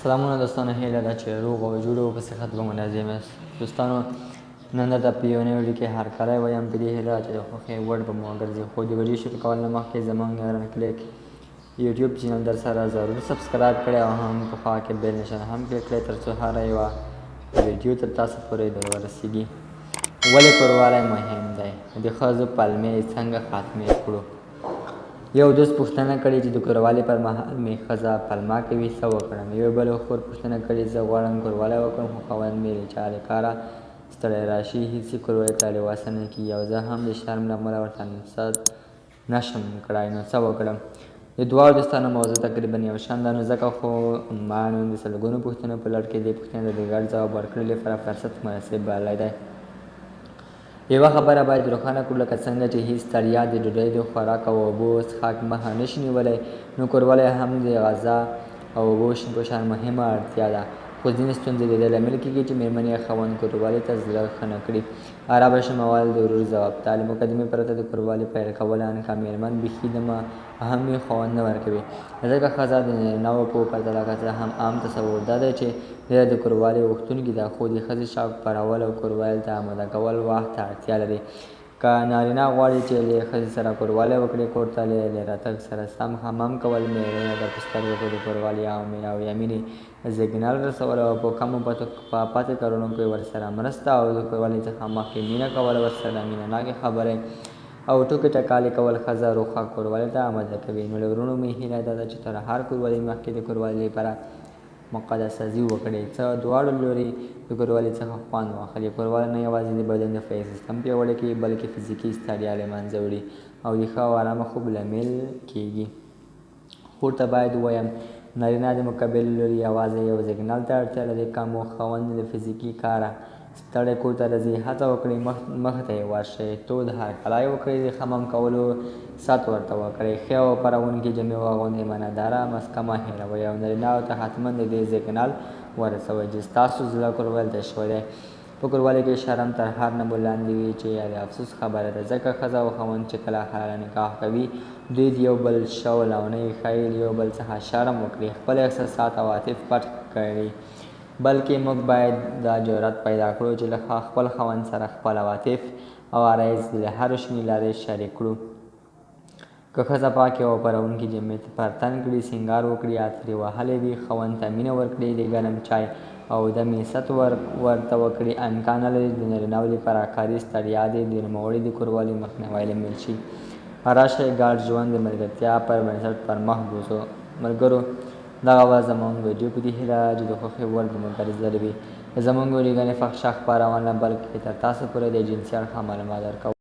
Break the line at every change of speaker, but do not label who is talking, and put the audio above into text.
سلامونه دوستانو، هیله ده چې روغ او جوړ او په صحت به منظم یاست. دوستانو، نن درته په یو نوي ویډیو کې هرکلی وایم په دې هیله چې د خوښۍ وړ به مو وګرځي. خو د ویډیو شروع کولو نه مخکې زموږ رن کلیک یوټیوب چینل در سره ضرور سبسکرایب کړئ او هم په خوا کې بیل نشان هم کلیک کړئ تر څو هره یوه ویډیو تر تاسو پورې در ورسیږي. ولې کوروالی مهم دی؟ د ښځو پلمې څنګه ختمې کړو؟ یو دوست پوښتنه کړې چې د کوروالي پر مهال مې ښځه پلمه کوي، څه وکړم؟ یو بل خور پوښتنه کړې زه غواړم کوروالی وکړم خو خاوند مې د چا له کاره ستړی راشي، هېڅ یې کوروالي ته لېواسه نه کېږي او زه هم د شرم له امله ورته نشم کړی، نو څه وکړم؟ د دواړو دوستانو موضوع تقریبا یو شان ده، نو ځکه خو ما نن د سلګونو پوښتنو په لړ کې دې پوښتنې ته د ګډ ځواب ورکړلو لپاره فرصت مناسب بللی دی. یوه خبره باید روښانه کړو، لکه څنګه چې هېڅ ستړیا د ډوډۍ د خوراک او اوبو څښاک مخه نشي نیولی، نو کوروالی هم د غذا او اوبو په شان مهمه اړتیا ده. خو ځینې ستونزې د دې لامل کېږي چې مېرمنې یا خاوند کوروالي ته زړه ښه نه کړي. عربه شم اول د ورور ځواب: د مقدمې پرته د کوروالي پیل کول ان که مېرمن بیخي د اهمیت خاوند نه ورکوي، ځکه ښځه د نارینه‌وو په پرتله که څه هم عام تصور دا دی چې ډېره د کوروالي غوښتونکې ده، خو د ښځې شوق پارول او کوروالي ته آماده کول وخت ته اړتیا لري. که نارینه غواړي چې له ښځې سره کوروالي وکړي، کور ته له راتګ سره سم حمام کول، مېرمنې ته په سترګو کې د کوروالي او یا مینې سیګنال رسول او په کمو پاتې کارونو کې ورسره مرسته او د کوروالي څخه مخکې مینه کول، ورسره مینه ناکې خبرې او ټوکې ټکالې کول ښځه روښه کوروالي ته آماده کوي. نو له وروڼو مې هیله دا ده چې تر هر کوروالي مخکې د کوروالي لپاره مقدسازي وکړئ، څه دواړو لوري د کوروالي څخه خوند واخلي. کوروالي نه یوازې د بدن دفاعي سیستم پیاوړی کوي، بلکې فزیکي ستړیا له منځه وړي او د ښه او ارامه خوب لامل کیږي. خور ته باید ووایم نارینه د مقابل لوري یوازې یو سیګنال ته اړتیا لري. که مو خاوند د فزیکي کاره ستړی کور ته راځي، هڅه وکړئ مخ ته یې ورشئ، تود هرکلی وکړئ، د حمام کولو ست ورته وکړئ، ښې او پارونکې جامې واغوندئ، معناداره مسکه مه هېروئ او نارینه‌و ته حتما د دې سیګنال ورسوئ چې ستاسو زړه کوروالي ته شوی دی. په کوروالي کې شرم تر هر نه لاندې وي چې د افسوس خبره ده، ځکه ښځه او خاوند چې کله حلاله نکاح کوي، دوی د یو بل شول او نه ښایي له یو بل څخه شرم وکړي، خپل احساسات او عاطف پټ کړي، بلکې موږ باید دا جرأت پیدا کړو چې له خپل خاوند سره خپل عواطف او عرایض له هرو شنې لارې شریک کړو. که ښځه پاکې او پارونکې جامې پر تن کړي، سینګار وکړي، عطرې وهلې وي، خاوند ته مینه ورکړي، د ګرم چای او دمې ست ورته وکړي، امکان نه لري د نارینه‌و لپاره کاري ستړیا د نوموړي د کوروالي مخنیوی لامل شي. راشئ ګډ ژوند د ملګرتیا پر بنسټ پر مخ بوځو. ملګرو، دغه وه زموږ ویډیو په دې هیله چې د خوښۍ وړ به مو ګرځېدلی وي. زموږ ویډیوګانې فحشه خپرونه بلکې تر تاسو پورې د جنسي اړخه معلومات درکوو.